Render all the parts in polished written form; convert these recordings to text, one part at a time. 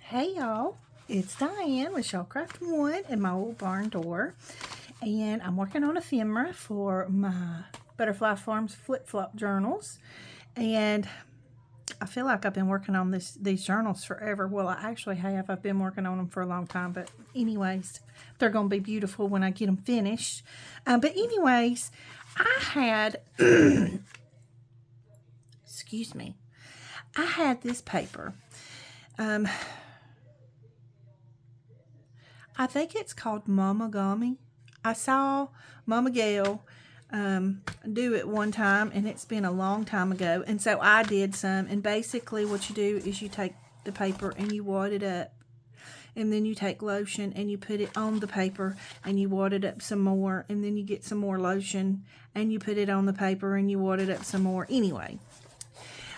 Hey y'all, it's Diane with Shellcraft One and my old barn door, and I'm working on ephemera for my Butterfly Farms flip-flop journals. And I feel like I've been working on these journals forever. Well, I actually have. I've been working on them for a long time, but anyways, they're going to be beautiful when I get them finished. But anyways, I had excuse me, I had this paper. I think it's called Mama Gummy. I saw Mama Gail do it one time, and it's been a long time ago, and so I did some. And basically what you do is you take the paper and you wad it up, and then you take lotion and you put it on the paper and you wad it up some more, and then you get some more lotion and you put it on the paper and you wad it up some more. Anyway,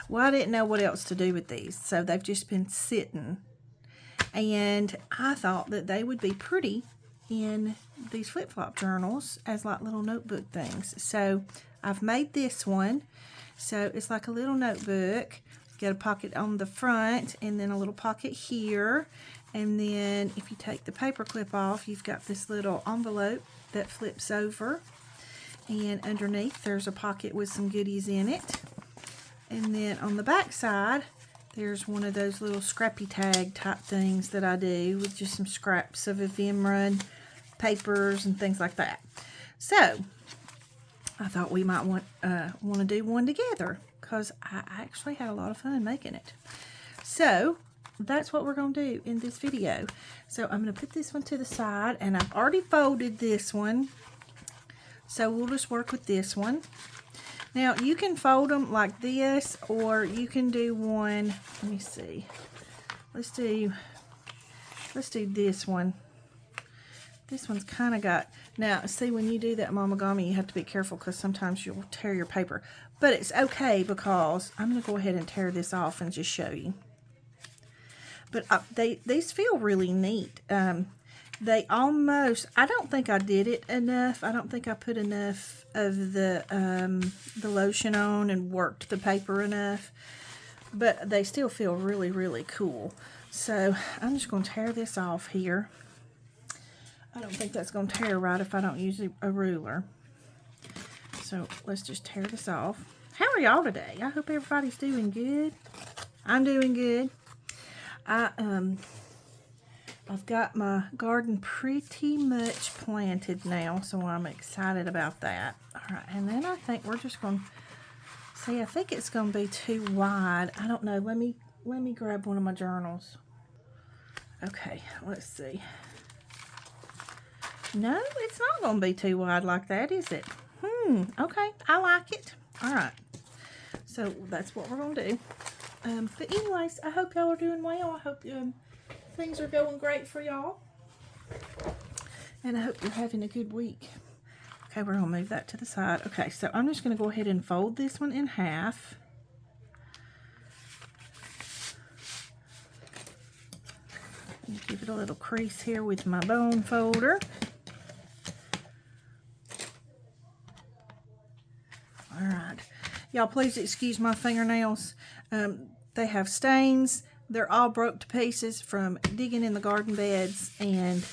well, I didn't know what else to do with these, so they've just been sitting. And I thought that they would be pretty in these flip-flop journals as like little notebook things. So I've made this one. So it's like a little notebook. Got a pocket on the front and then a little pocket here. And then if you take the paper clip off, you've got this little envelope that flips over. And underneath there's a pocket with some goodies in it. And then on the back side, there's one of those little scrappy tag type things that I do with just some scraps of ephemera and papers and things like that. So I thought we might want to do one together because I actually had a lot of fun making it. So that's what we're going to do in this video. So I'm going to put this one to the side, and I've already folded this one. So we'll just work with this one. Now, you can fold them like this, or you can do one, let me see, let's do this one. This one's kind of got, now, see, when you do that mamagami, you have to be careful because sometimes you'll tear your paper. But it's okay because I'm going to go ahead and tear this off and just show you. But these feel really neat. They almost, I don't think I did it enough. I don't think I put enough of the lotion on and worked the paper enough. But they still feel really, really cool. So I'm just going to tear this off here. I don't think that's going to tear right if I don't use a ruler. So let's just tear this off. How are y'all today? I hope everybody's doing good. I'm doing good. I've got my garden pretty much planted now, so I'm excited about that. All right, and then I think we're just going to, see, I think it's going to be too wide. I don't know. Let me grab one of my journals. Okay, let's see. No, it's not going to be too wide like that, is it? Okay, I like it. All right, so that's what we're going to do. But anyways, I hope y'all are doing well. I hope things are going great for y'all, and I hope you're having a good week. Okay, we're gonna move that to the side. Okay, so I'm just gonna go ahead and fold this one in half. Give it a little crease here with my bone folder. All right, y'all, please excuse my fingernails. They have stains. They're all broke to pieces from digging in the garden beds, and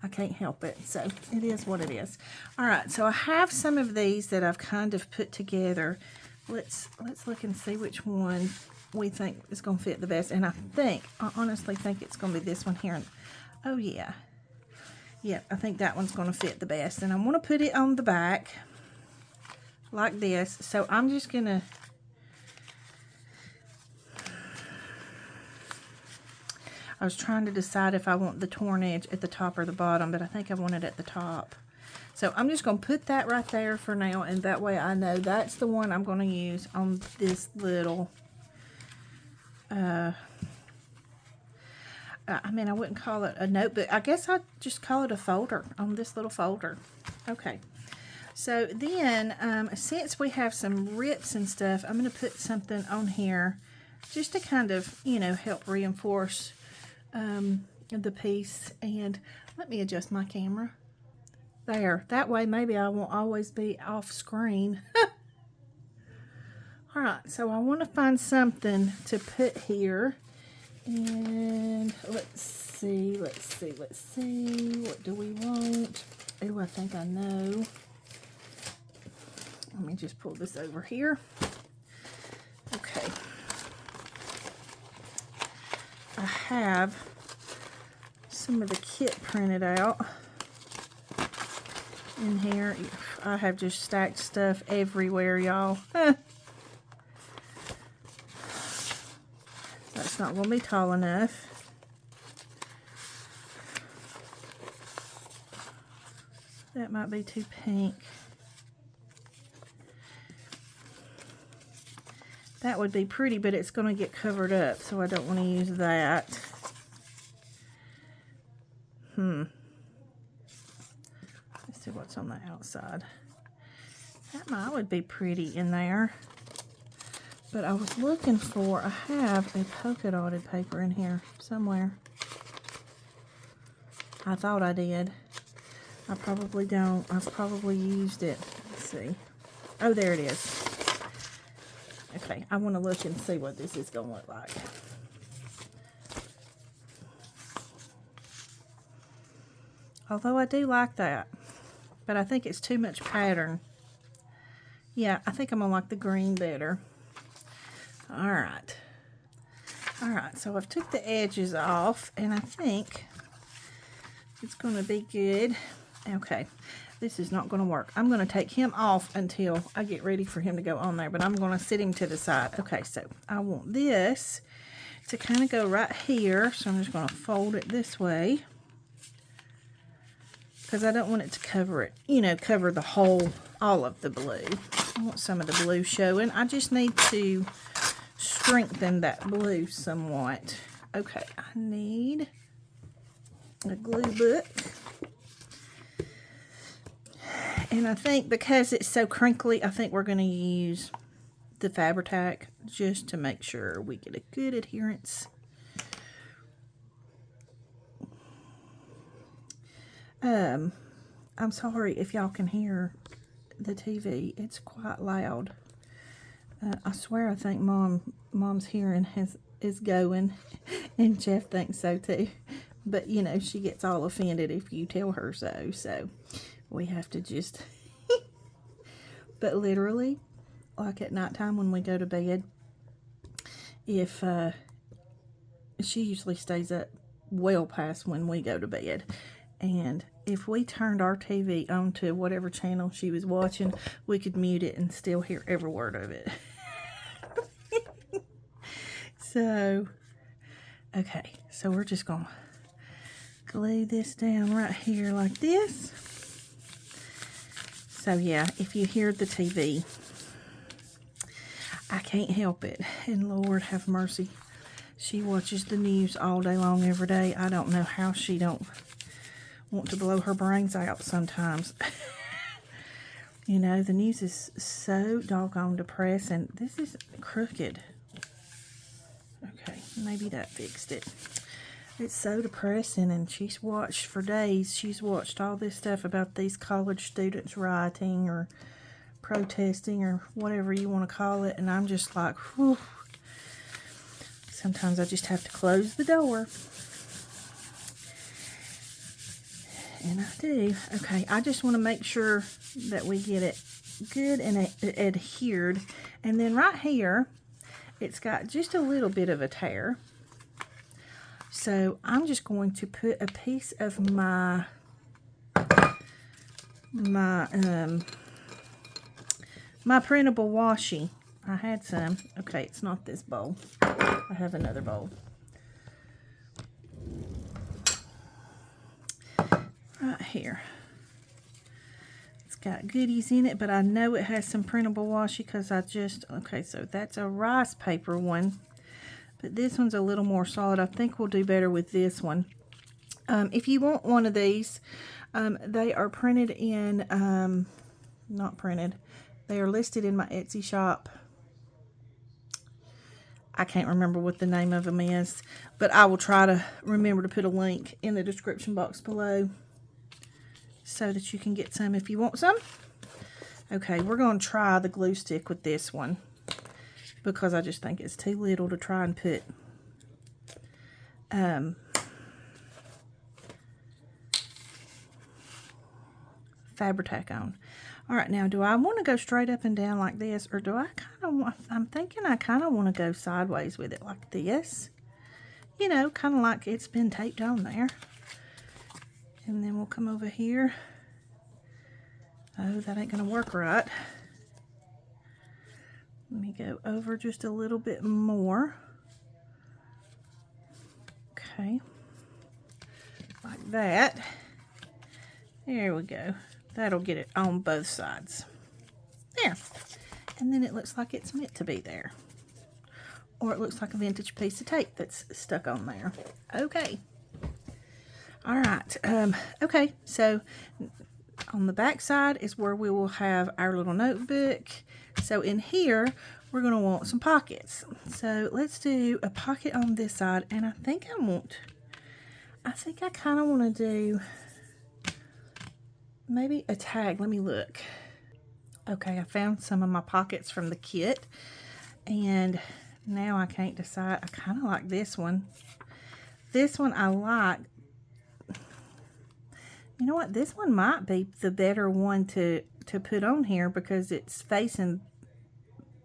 I can't help it. So it is what it is. All right, so I have some of these that I've kind of put together. Let's look and see which one we think is going to fit the best. And I honestly think it's going to be this one here. Oh yeah, I think that one's going to fit the best. And I want to put it on the back like this. So I'm just gonna. I was trying to decide if I want the torn edge at the top or the bottom, but I think I want it at the top. So I'm just going to put that right there for now, and that way I know that's the one I'm going to use on this little, I mean, I wouldn't call it a notebook. I guess I'd just call it a folder on this little folder. Okay. So then, since we have some rips and stuff, I'm going to put something on here just to kind of, help reinforce the piece. And let me adjust my camera there, that way maybe I won't always be off screen. All right, so I want to find something to put here, And let's see. What do we want? Oh, I think I know. Let me just pull this over here. Okay. I have some of the kit printed out in here. I have just stacked stuff everywhere, y'all. That's not going to be tall enough. That might be too pink. That would be pretty, but it's going to get covered up, so I don't want to use that. Let's see what's on the outside. That would be pretty in there. But I was looking for, I have a polka dotted paper in here somewhere. I thought I did. I probably don't. I've probably used it. Let's see. Oh, there it is. Okay, I want to look and see what this is going to look like. Although I do like that. But I think it's too much pattern. Yeah, I think I'm going to like the green better. Alright. Alright, so I've took the edges off, and I think it's going to be good. Okay, this is not going to work. I'm going to take him off until I get ready for him to go on there, but I'm going to sit him to the side. Okay, so I want this to kind of go right here, so I'm just going to fold it this way, because I don't want it to cover it, you know, cover the whole, all of the blue. I want some of the blue showing. I just need to strengthen that blue somewhat. Okay, I need a glue book. And I think because it's so crinkly, I think we're going to use the Fabri-Tac just to make sure we get a good adherence. I'm sorry if y'all can hear the TV. It's quite loud. I swear I think Mom's hearing is going, and Jeff thinks so too. But, you know, she gets all offended if you tell her so. So we have to just... But literally, like at nighttime when we go to bed, if she usually stays up well past when we go to bed. And if we turned our TV on to whatever channel she was watching, we could mute it and still hear every word of it. So, okay, so we're just going to glue this down right here like this. So yeah, if you hear the TV, I can't help it. And Lord have mercy, she watches the news all day long every day. I don't know how she don't want to blow her brains out sometimes. You know, the news is so doggone depressing. This is crooked. Okay, maybe that fixed it. It's so depressing, and she's watched for days. She's watched all this stuff about these college students rioting or protesting or whatever you want to call it, and I'm just like, whew. Sometimes I just have to close the door. And I do. Okay, I just want to make sure that we get it good and adhered. And then right here, it's got just a little bit of a tear. So I'm just going to put a piece of my printable washi. I had some. Okay, it's not this bowl. I have another bowl. Right here. It's got goodies in it, but I know it has some printable washi because okay, so that's a rice paper one. But this one's a little more solid. I think we'll do better with this one. If you want one of these, they are printed in, not printed. They are listed in my Etsy shop. I can't remember what the name of them is, but I will try to remember to put a link in the description box below so that you can get some if you want some. Okay, we're going to try the glue stick with this one, because I just think it's too little to try and put Fabri-Tac on. All right, now do I want to go straight up and down like this, or do I kind of want, I'm thinking I kind of want to go sideways with it like this. You know, kind of like it's been taped on there. And then we'll come over here. Oh, that ain't going to work right. Let me go over just a little bit more. Okay. Like that. There we go. That'll get it on both sides. There. And then it looks like it's meant to be there. Or it looks like a vintage piece of tape that's stuck on there. Okay. All right. Okay, so on the back side is where we will have our little notebook. So in here, we're going to want some pockets. So let's do a pocket on this side. And I think I kind of want to do maybe a tag. Let me look. Okay, I found some of my pockets from the kit. And now I can't decide. I kind of like this one. This one I like. You know what? This one might be the better one to put on here because it's facing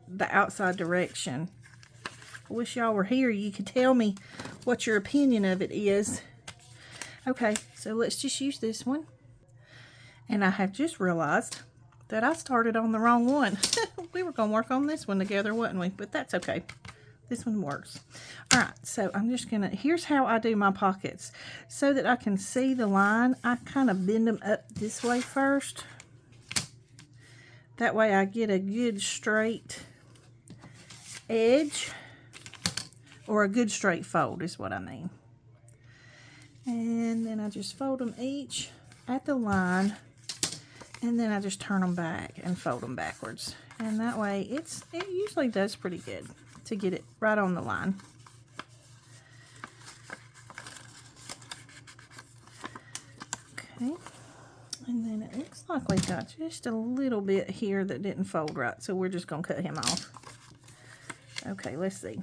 the outside direction. I wish y'all were here. You could tell me what your opinion of it is. Okay, so let's just use this one. And I have just realized that I started on the wrong one. We were going to work on this one together, wasn't we? But that's okay. This one works. All right, so I'm just going to, here's how I do my pockets. So that I can see the line, I kind of bend them up this way first. That way I get a good straight edge, or a good straight fold is what I mean. And then I just fold them each at the line, and then I just turn them back and fold them backwards. And that way it usually does pretty good to get it right on the line. Okay, and then it looks like we've got just a little bit here that didn't fold right, so we're just going to cut him off. Okay, let's see.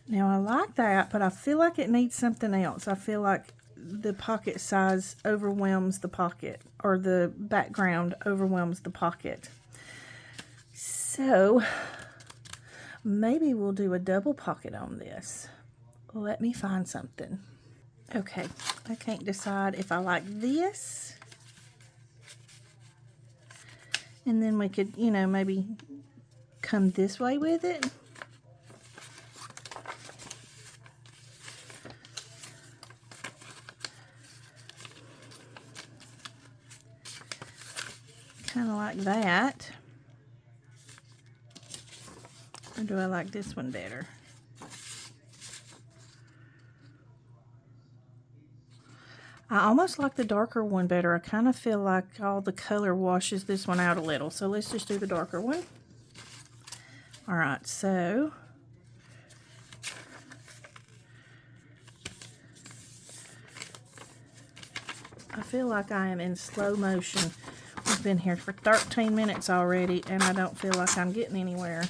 Now I like that, but I feel like it needs something else. I feel like the pocket size overwhelms the pocket, or the background overwhelms the pocket. So maybe we'll do a double pocket on this. Let me find something. Okay, I can't decide if I like this. And then we could, you know, maybe come this way with it. Kind of like that. Or do I like this one better? I almost like the darker one better. I kind of feel like all the color washes this one out a little. So let's just do the darker one. All right, so I feel like I am in slow motion. We've been here for 13 minutes already, and I don't feel like I'm getting anywhere.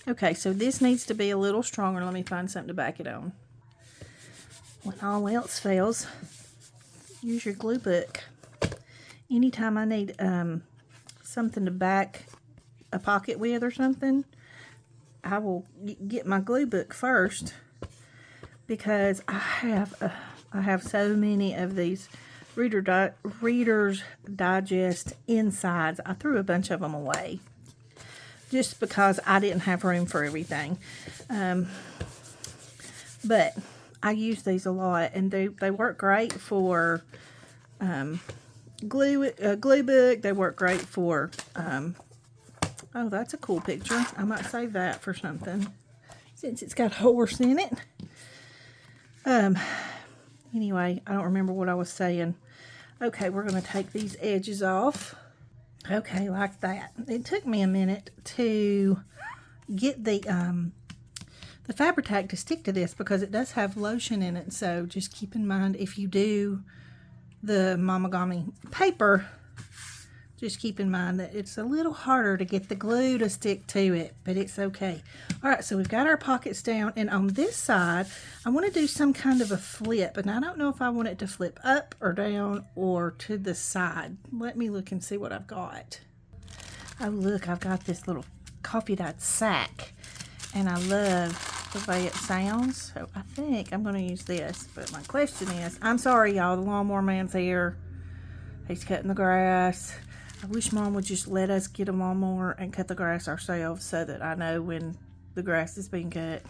Okay, so this needs to be a little stronger. Let me find something to back it on. When all else fails, use your glue book. Anytime I need something to back a pocket with or something, I will get my glue book first, because I have so many of these Reader's Digest insides. I threw a bunch of them away just because I didn't have room for everything. But I use these a lot, and they work great for glue book. They work great for oh, that's a cool picture. I might save that for something since it's got a horse in it. Anyway, I don't remember what I was saying. Okay, we're going to take these edges off. Okay, like that. It took me a minute to get the Fabri-Tac to stick to this, because it does have lotion in it. So just keep in mind, if you do the Mamagami paper, Just keep in mind that it's a little harder to get the glue to stick to it, but it's okay. All right, so we've got our pockets down, and on this side, I want to do some kind of a flip, and I don't know if I want it to flip up or down or to the side. Let me look and see what I've got. Oh, look, I've got this little coffee dyed sack, and I love the way it sounds, so I think I'm going to use this. But my question is, I'm sorry, y'all, the lawnmower man's here. He's cutting the grass. I wish Mom would just let us get a lawnmower and cut the grass ourselves so that I know when the grass is being cut.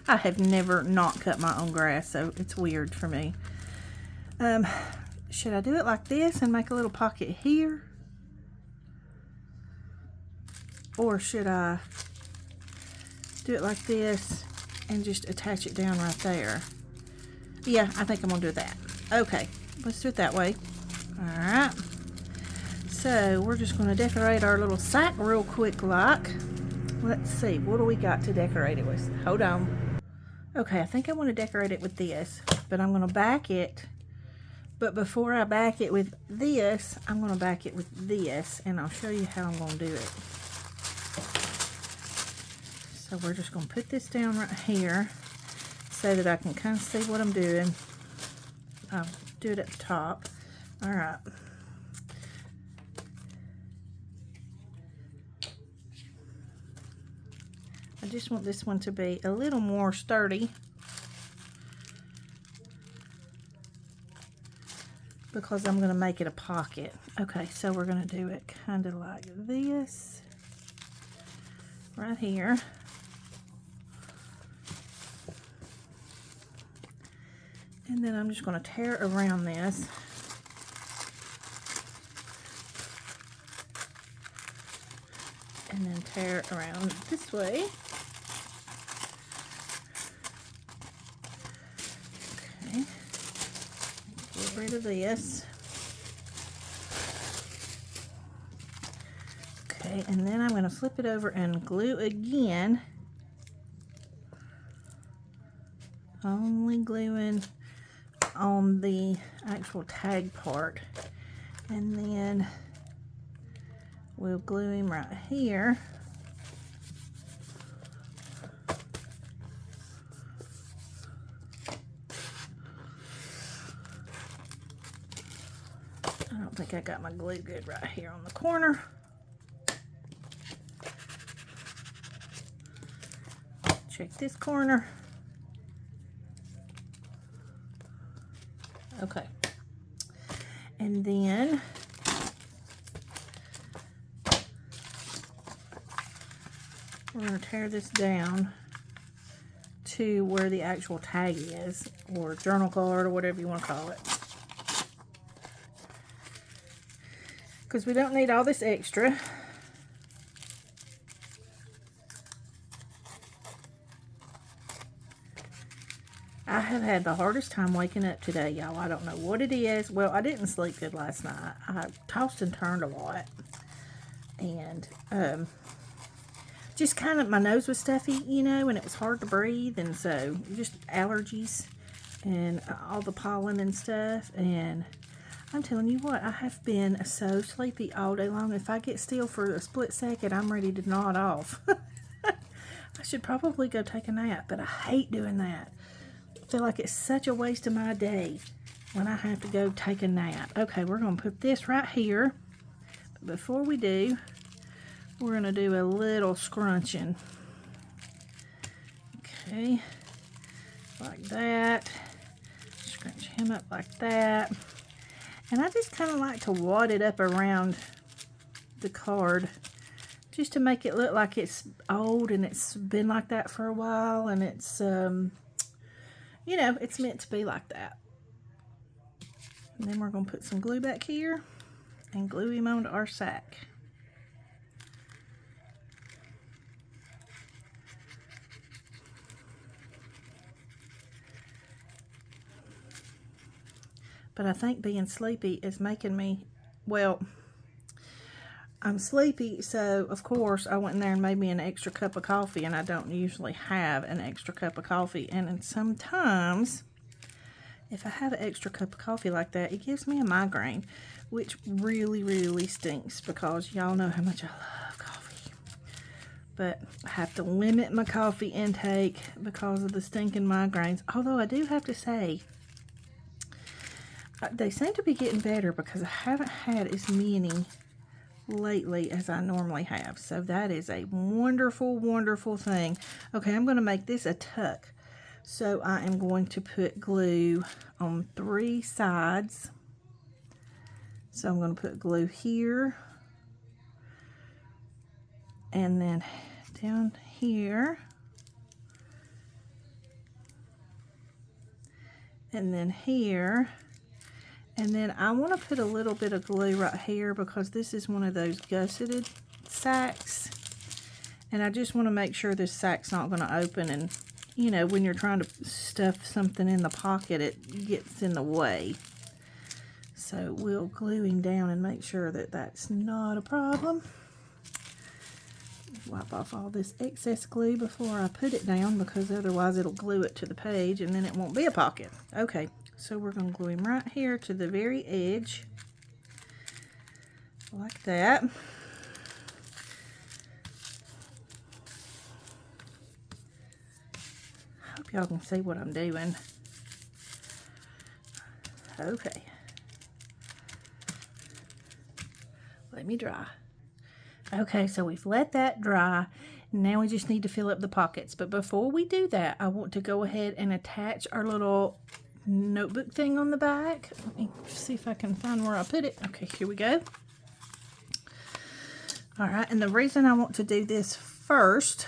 I have never not cut my own grass, so it's weird for me. Should I do it like this and make a little pocket here? Or should I do it like this and just attach it down right there? Yeah, I think I'm going to do that. Okay, let's do it that way. All right. So we're just going to decorate our little sack real quick like. Let's see, what do we got to decorate it with? Hold on. Okay, I think I want to decorate it with this, but I'm going to back it. But before I back it with this, I'm going to back it with this, and I'll show you how I'm going to do it. So we're just going to put this down right here so that I can kind of see what I'm doing. I'll do it at the top. All right. I just want this one to be a little more sturdy because I'm going to make it a pocket. Okay, so we're going to do it kind of like this right here. And then I'm just going to tear around this. And then tear it around this way. Okay. Get rid of this. Okay, and then I'm going to flip it over and glue again. Only gluing on the actual tag part. And then we'll glue him right here. I don't think I got my glue good right here on the corner. Check this corner. Okay. And then we're going to tear this down to where the actual tag is, or journal card, or whatever you want to call it. Because we don't need all this extra. I have had the hardest time waking up today, y'all. I don't know what it is. Well, I didn't sleep good last night. I tossed and turned a lot. And just kind of, my nose was stuffy, you know, and it was hard to breathe. And so just allergies and all the pollen and stuff. And I'm telling you what, I have been so sleepy all day long. If I get still for a split second, I'm ready to nod off. I should probably go take a nap, but I hate doing that. I feel like it's such a waste of my day when I have to go take a nap. Okay, we're going to put this right here. But before we do, we're going to do a little scrunching. Okay, like that. Scrunch him up like that. And I just kind of like to wad it up around the card just to make it look like it's old and it's been like that for a while, and it's you know, it's meant to be like that. And then we're going to put some glue back here and glue him onto our sack. But I think being sleepy is making me, well, I'm sleepy, so of course I went in there and made me an extra cup of coffee, and I don't usually have an extra cup of coffee. And then sometimes if I have an extra cup of coffee like that, it gives me a migraine, which really, really stinks because y'all know how much I love coffee. But I have to limit my coffee intake because of the stinking migraines. Although I do have to say, they seem to be getting better because I haven't had as many lately as I normally have. So that is a wonderful, wonderful thing. Okay, I'm going to make this a tuck. So I am going to put glue on 3 sides. So I'm going to put glue here. And then down here. And then here. And then I want to put a little bit of glue right here because this is one of those gusseted sacks. And I just want to make sure this sack's not going to open, and you know, when you're trying to stuff something in the pocket, it gets in the way. So we'll glue him down and make sure that that's not a problem. Wipe off all this excess glue before I put it down because otherwise it'll glue it to the page and then it won't be a pocket. Okay. So we're going to glue him right here to the very edge, like that. I hope y'all can see what I'm doing. Okay. Let me dry. Okay, so we've let that dry. Now we just need to fill up the pockets. But before we do that, I want to go ahead and attach our little notebook thing on the back. Let me see if I can find where I put it. Okay, here we go. All right, and the reason I want to do this first,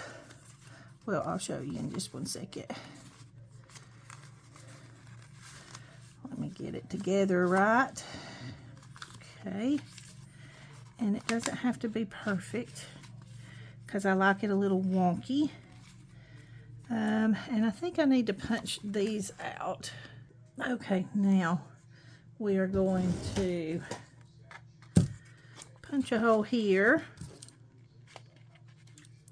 well, I'll show you in just one second. Let me get it together right. Okay, and it doesn't have to be perfect because I like it a little wonky. And I think I need to punch these out. Okay, now we are going to punch a hole here.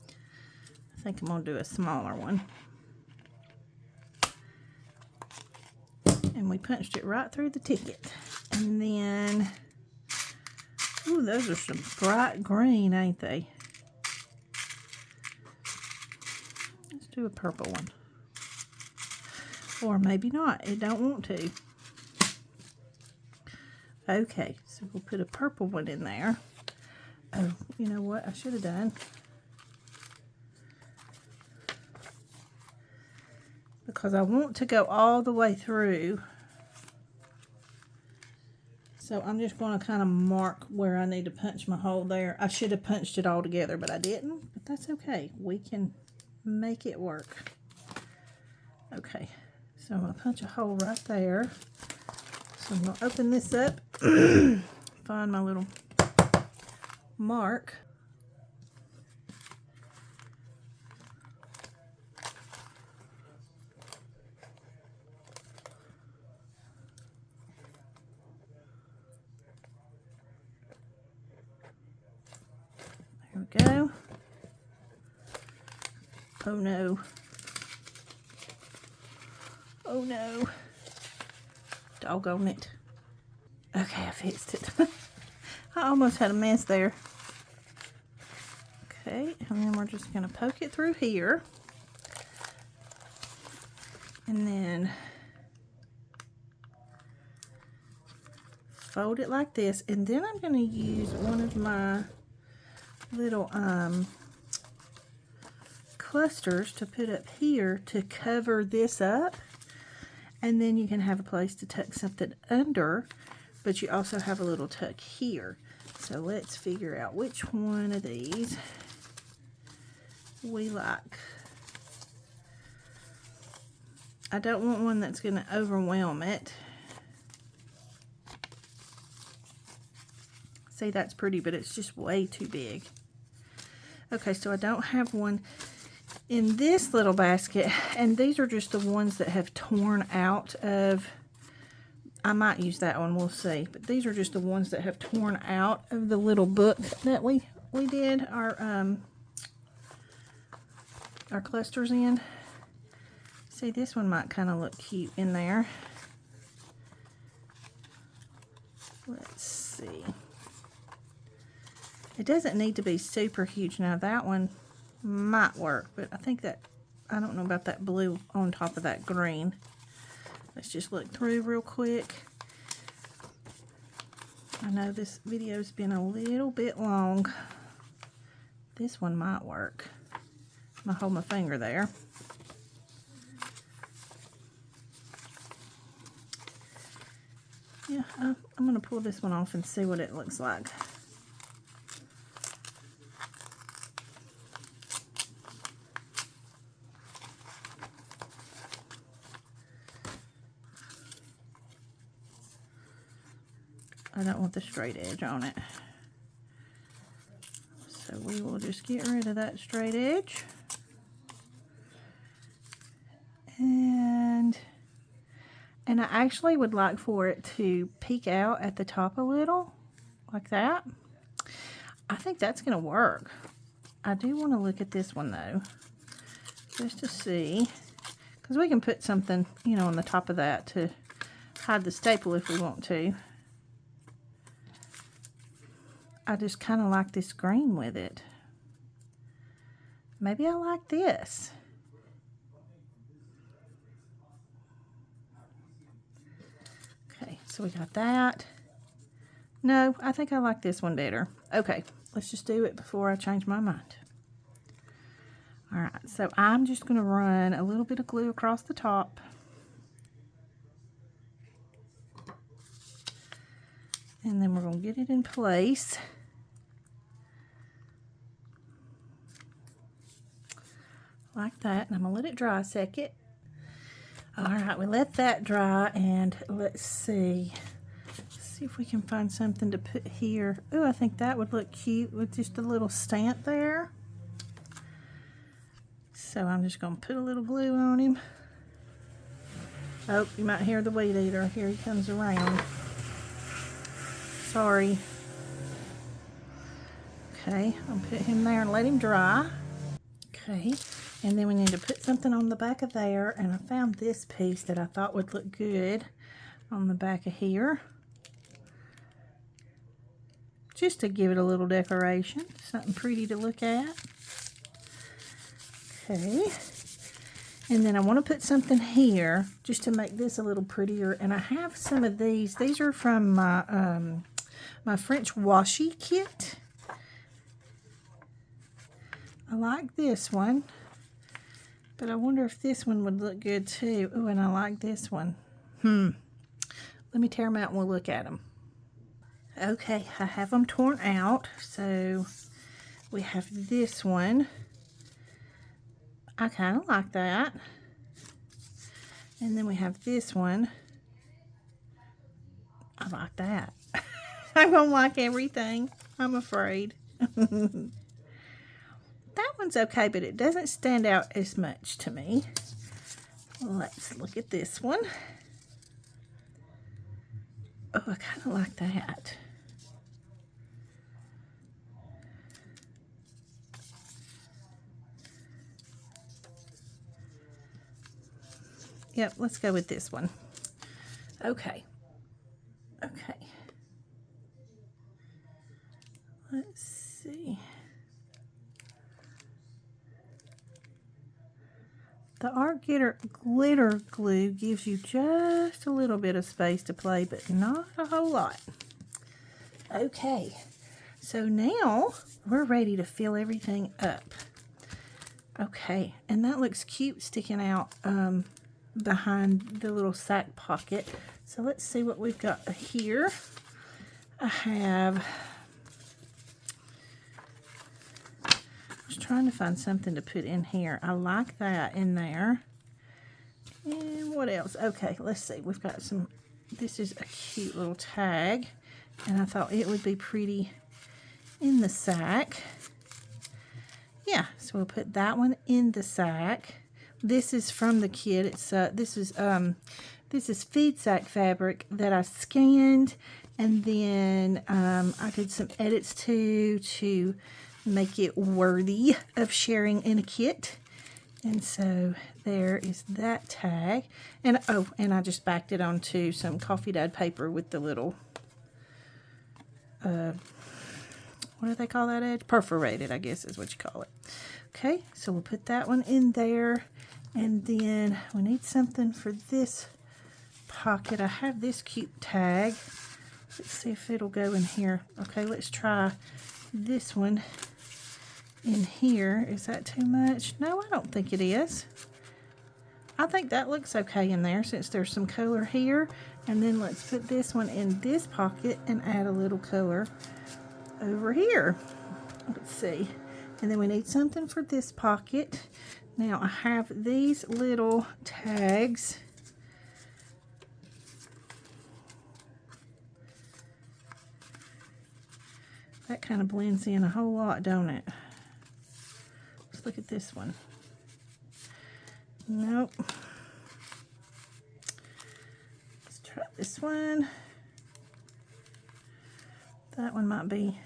I think I'm going to do a smaller one. And we punched it right through the ticket. And then, ooh, those are some bright green, ain't they? Let's do a purple one. Or maybe not. It don't want to. Okay, so we'll put a purple one in there. Oh, you know what I should have done? Because I want to go all the way through. So I'm just going to kind of mark where I need to punch my hole there. I should have punched it all together, but I didn't. But that's okay. We can make it work. Okay. So I'm going to punch a hole right there. So I'm going to open this up, find my little mark. There we go. Oh no. Oh no. Doggone it. Okay, I fixed it. I almost had a mess there. Okay, and then we're just going to poke it through here. And then fold it like this. And then I'm going to use one of my little clusters to put up here to cover this up. And then you can have a place to tuck something under, but you also have a little tuck here. So let's figure out which one of these we like. I don't want one that's going to overwhelm it. See, that's pretty, but it's just way too big. Okay, so I don't have one in this little basket, and these are just the ones that have torn out of, I might use that one, we'll see, but these are just the ones that have torn out of the little book that we did our clusters in. See, this one might kind of look cute in there. see. It doesn't need to be super huge. Now that one might work, but I think that, I don't know about that blue on top of that green. Let's just look through real quick. I know this video's been a little bit long. This one might work. I'm gonna hold my finger there. Yeah, I'm gonna pull this one off and see what it looks like. I don't want the straight edge on it. So we will just get rid of that straight edge. And I actually would like for it to peek out at the top a little, like that. I think that's going to work. I do want to look at this one though, just to see, because we can put something, you know, on the top of that to hide the staple if we want to. I just kind of like this green with it. Maybe I like this. Okay, so we got that. No, I think I like this one better. Okay, let's just do it before I change my mind. All right, so I'm just going to run a little bit of glue across the top. And then we're going to get it in place. Like that. And I'm going to let it dry a second. All right, we let that dry, and let's see. See if we can find something to put here. Oh, I think that would look cute with just a little stamp there. So I'm just going to put a little glue on him. Oh, you might hear the weed eater. Here he comes around. Sorry. Okay, I'll put him there and let him dry. Okay, and then we need to put something on the back of there, and I found this piece that I thought would look good on the back of here. Just to give it a little decoration, something pretty to look at. Okay, and then I want to put something here just to make this a little prettier, and I have some of these. These are from my, my French washi kit. I like this one, but I wonder if this one would look good too. Oh, and I like this one. Let me tear them out and we'll look at them. Okay, I have them torn out. So we have this one. I kind of like that. And then we have this one. I like that. I'm going to like everything, I'm afraid. That one's okay, but it doesn't stand out as much to me. Let's look at this one. Oh, I kind of like that. Yep, let's go with this one. Okay. Okay. Let's see. The Art Glitter Glue gives you just a little bit of space to play, but not a whole lot. Okay, so now we're ready to fill everything up. Okay, and that looks cute sticking out behind the little sack pocket. So let's see what we've got here. I have... trying to find something to put in here. I like that in there. And what else? Okay, let's see. We've got some, this is a cute little tag, and I thought it would be pretty in the sack. Yeah, so we'll put that one in the sack. This is from the kit. It's this is feed sack fabric that I scanned, and then I did some edits to make it worthy of sharing in a kit. And so there is that tag. And oh, and I just backed it onto some coffee dyed paper with the little what do they call that edge? Perforated, I guess is what you call it. Okay, so we'll put that one in there. And then we need something for this pocket. I have this cute tag. Let's see if it'll go in here. Okay, let's try this one in here. Is that too much? No, I don't think it is. I think that looks okay in there since there's some color here. And then let's put this one in this pocket and add a little color over here. Let's see. And then we need something for this pocket. Now I have these little tags. That kind of blends in a whole lot, don't it? Let's look at this one. Nope. Let's try this one. That one might be.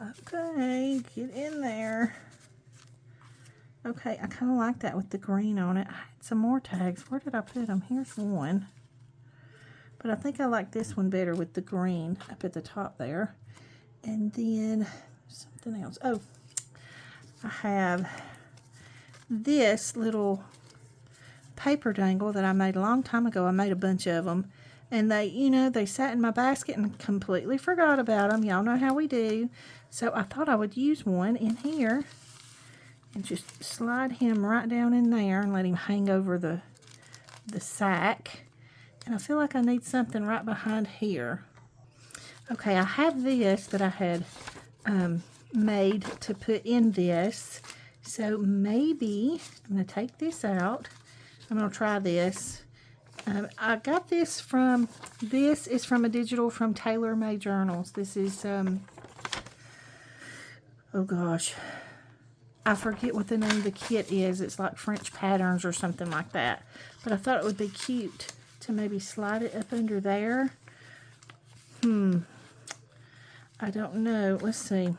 Okay, get in there. Okay, I kind of like that with the green on it. I had some more tags. Where did I put them? Here's one. But I think I like this one better with the green up at the top there. And then something else. Oh, I have this little paper dangle that I made a long time ago. I made a bunch of them. And they, you know, they sat in my basket and completely forgot about them. Y'all know how we do. So I thought I would use one in here and just slide him right down in there and let him hang over the sack. And I feel like I need something right behind here. Okay, I have this that I had made to put in this. So maybe I'm going to take this out. I'm going to try this. I got this from a digital from Tailor Made Journals. This is, oh gosh, I forget what the name of the kit is. It's like French patterns or something like that. But I thought it would be cute to maybe slide it up under there. I don't know. Let's see.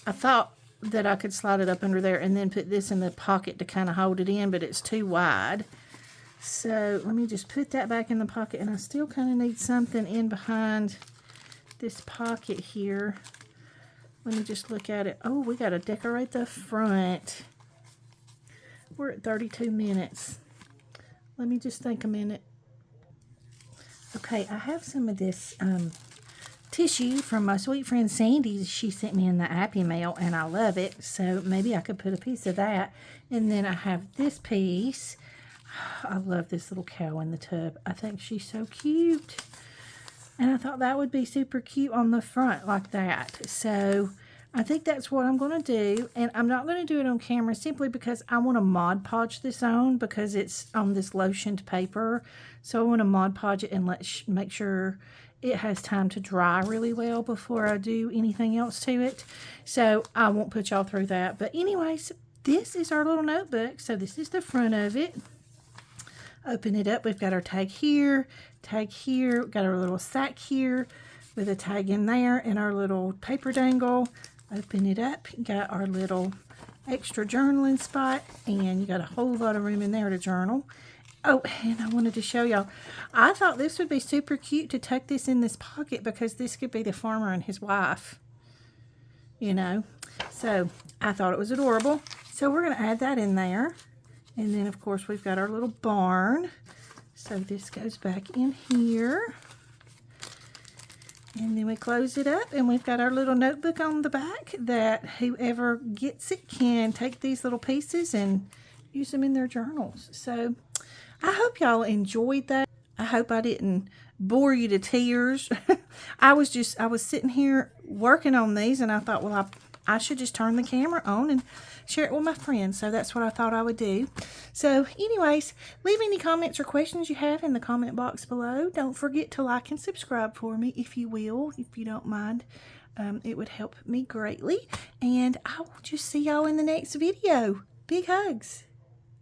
I thought that I could slide it up under there and then put this in the pocket to kind of hold it in, but it's too wide. So let me just put that back in the pocket, and I still kind of need something in behind this pocket here. Let me just look at it. Oh, we got to decorate the front. We're at 32 minutes. Let me just think a minute. Okay, I have some of this tissue from my sweet friend Sandy. She sent me in the app email, and I love it. So maybe I could put a piece of that. And then I have this piece. I love this little cow in the tub. I think she's so cute. And I thought that would be super cute on the front like that. So I think that's what I'm going to do. And I'm not going to do it on camera simply because I want to Mod Podge this on because it's on this lotioned paper. So I want to Mod Podge it and make sure it has time to dry really well before I do anything else to it. So I won't put y'all through that. But anyways, this is our little notebook. So this is the front of it. Open it up. We've got our tag here, we've got our little sack here with a tag in there and our little paper dangle. Open it up. Got our little extra journaling spot, and you got a whole lot of room in there to journal. Oh, and I wanted to show y'all. I thought this would be super cute to tuck this in this pocket because this could be the farmer and his wife, you know. So I thought it was adorable. So we're going to add that in there. And then, of course, we've got our little barn. So this goes back in here. And then we close it up, and we've got our little notebook on the back that whoever gets it can take these little pieces and use them in their journals. So I hope y'all enjoyed that. I hope I didn't bore you to tears. I was sitting here working on these, and I thought, well, I should just turn the camera on and share it with my friends. So that's what I thought I would do. So anyways, leave any comments or questions you have in the comment box below. Don't forget to like and subscribe for me if you will, if you don't mind. It would help me greatly. And I will just see y'all in the next video. Big hugs.